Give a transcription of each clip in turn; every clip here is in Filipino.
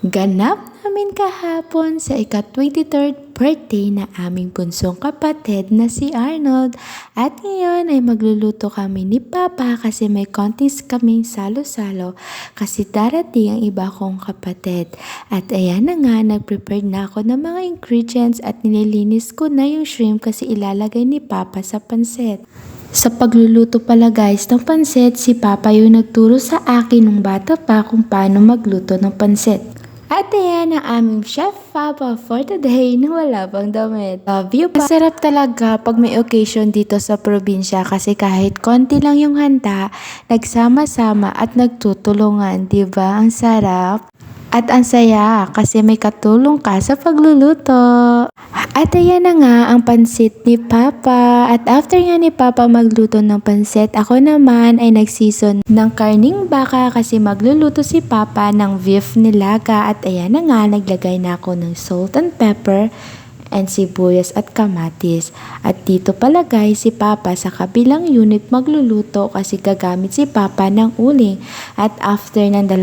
Ganap namin kahapon sa ika-23rd birthday na aming bunsong kapatid na si Arnold. At ngayon ay magluluto kami ni Papa kasi may kontis kaming salo-salo kasi darating ang iba kong kapatid. At ayan na nga, nag-prepare na ako ng mga ingredients at nililinis ko na yung shrimp kasi ilalagay ni Papa sa pansit. Sa pagluluto pala guys ng pansit, si Papa yung nagturo sa akin nung bata pa kung paano magluto ng pansit. At ayan ang aming chef Papa for today na wala pang damit. Love you pa! Masarap talaga pag may occasion dito sa probinsya kasi kahit konti lang yung handa, nagsama-sama at nagtutulungan, diba? Ang sarap! At ang saya kasi may katulong ka sa pagluluto. At ayan na nga ang pansit ni Papa. At after nga ni Papa magluto ng pansit, ako naman ay nagsison ng karning baka kasi magluluto si Papa ng beef nilaga. At ayan na nga, naglagay na ako ng salt and pepper and sibuyas at kamatis. At dito pala guys, si Papa sa kabilang unit magluluto kasi gagamit si Papa ng uling. At after ng 2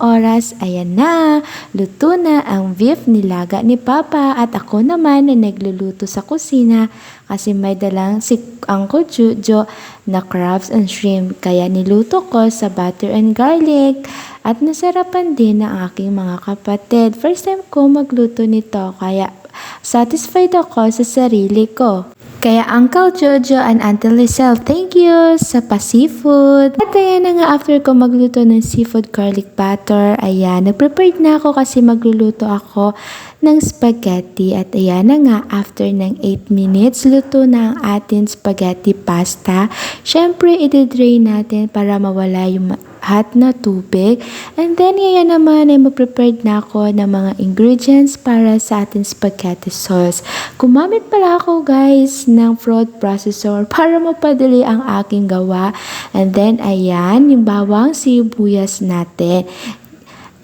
oras, ayan na, luto na ang beef nilaga ni Papa. At ako naman na nagluluto sa kusina kasi may dalang si Uncle Jojo na crabs and shrimp. Kaya niluto ko sa butter and garlic. At nasarapan din ng aking mga kapatid. First time ko magluto nito kaya satisfied ako sa sarili ko. Kaya Uncle Jojo and Auntie Lizelle, thank you sa pa-seafood. At ayan na nga, after ko magluto ng seafood garlic butter, ayan, nag-prepared na ako kasi magluluto ako ng spaghetti. At ayan na nga, after ng 8 minutes, luto na ang ating spaghetti pasta. Syempre, i-drain natin para mawala yung hot na tubig. And then, ngayon naman ay mag-prepared na ako ng mga ingredients para sa ating spaghetti sauce. Gumamit pala ako guys ng food processor para mapadali ang aking gawa. And then, ayan, yung bawang sibuyas natin.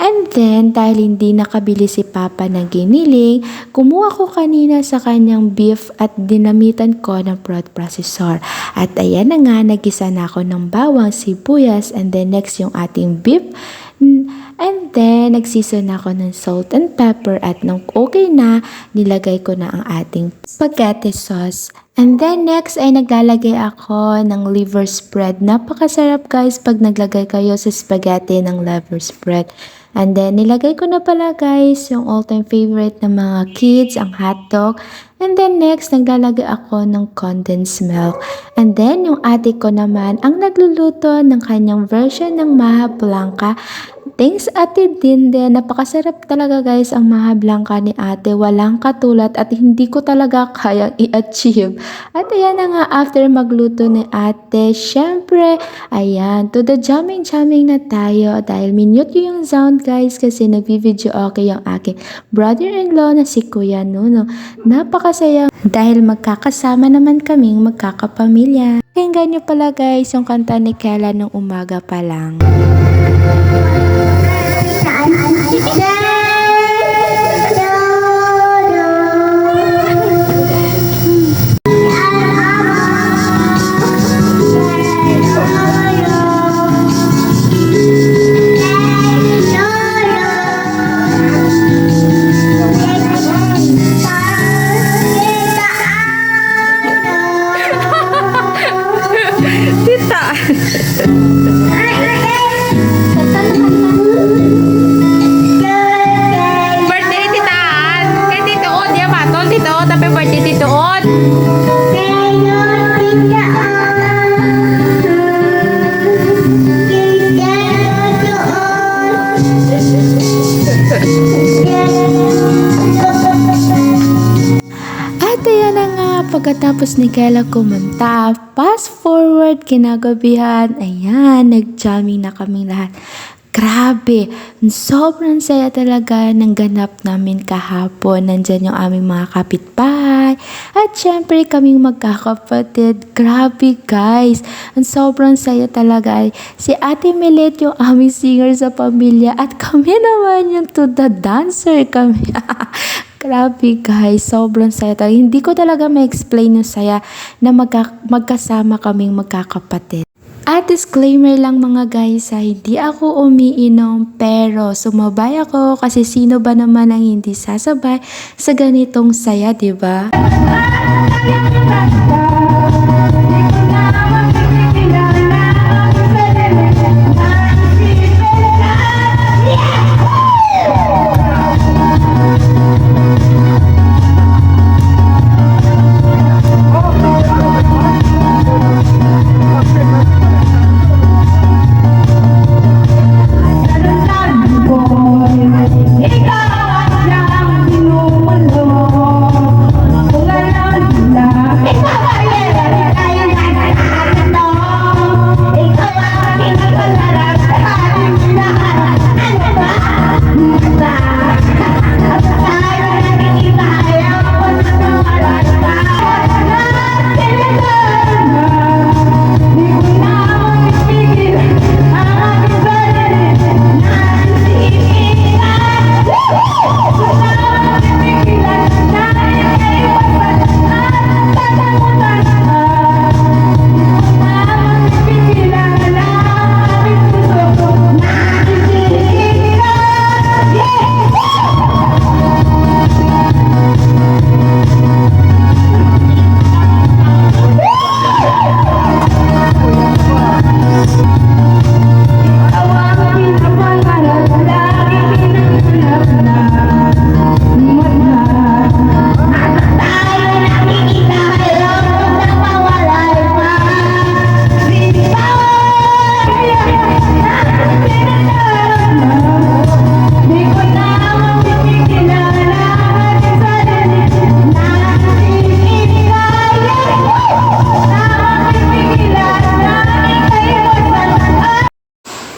And then, dahil hindi nakabili si Papa ng giniling, kumuha ko kanina sa kanyang beef at dinamitan ko ng food processor. At ayan na nga, nagisa na ako ng bawang, sibuyas, and then next yung ating beef. And then, nagseason ako ng salt and pepper at nung okay na, nilagay ko na ang ating spaghetti sauce. And then next ay naglalagay ako ng liver spread. Napakasarap guys pag naglagay kayo sa spaghetti ng liver spread. And then nilagay ko na pala guys yung all-time favorite ng mga kids, ang hotdog. And then next, naglalagay ako ng condensed milk. And then yung ate ko naman ang nagluluto ng kanyang version ng Maha Blanca. Thanks Ate Dinde, napakasarap talaga guys ang Maha Blanca ni ate, walang katulad at hindi ko talaga kayang i-achieve. At ayan na nga, after magluto ni ate, syempre, ayan, to the jamming na tayo dahil minute yung sound guys kasi nag-video okay yung aking brother-in-law na si Kuya Nuno. Napakasaya dahil magkakasama naman kaming magkakapamilya. Pakinggan nyo pala guys yung kanta ni Kela nung umaga pa lang. Birthday ni Tita Ann. Kay Tito Od, yan ba? Tito Od, happy birthday Tito Od. At ayan na nga, pagkatapos ni Kela kumanta, fast forward kinagabihan, ayan, nag-jamming na kaming lahat. Grabe, sobrang saya talaga ng ganap namin kahapon. Nandyan yung aming mga kapitbahay. At syempre kaming magkakapatid. Grabe guys, ang sobrang saya talaga. Si Ate Melet yung aming singer sa pamilya at kami naman yung to the dancer kami. Grabe guys, sobrang saya talaga. Hindi ko talaga ma-explain yung saya na magkasama kaming magkakapatid. At disclaimer lang mga guys, hindi ako umiinom pero sumabay ako kasi sino ba naman ang hindi sasabay sa ganitong saya, 'di ba?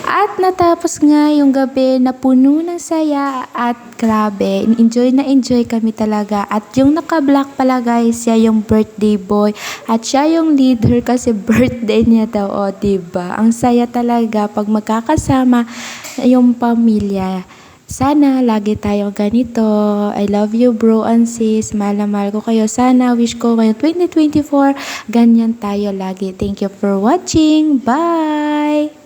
At natapos nga yung gabi na puno ng saya at grabe, enjoy na enjoy kami talaga. At yung naka-black pala guys, siya yung birthday boy at siya yung leader kasi birthday niya daw, o diba? Ang saya talaga pag magkakasama yung pamilya. Sana lagi tayo ganito. I love you bro and sis. Mahal na mahal ko kayo. Sana wish ko ngayong 2024 ganyan tayo lagi. Thank you for watching. Bye!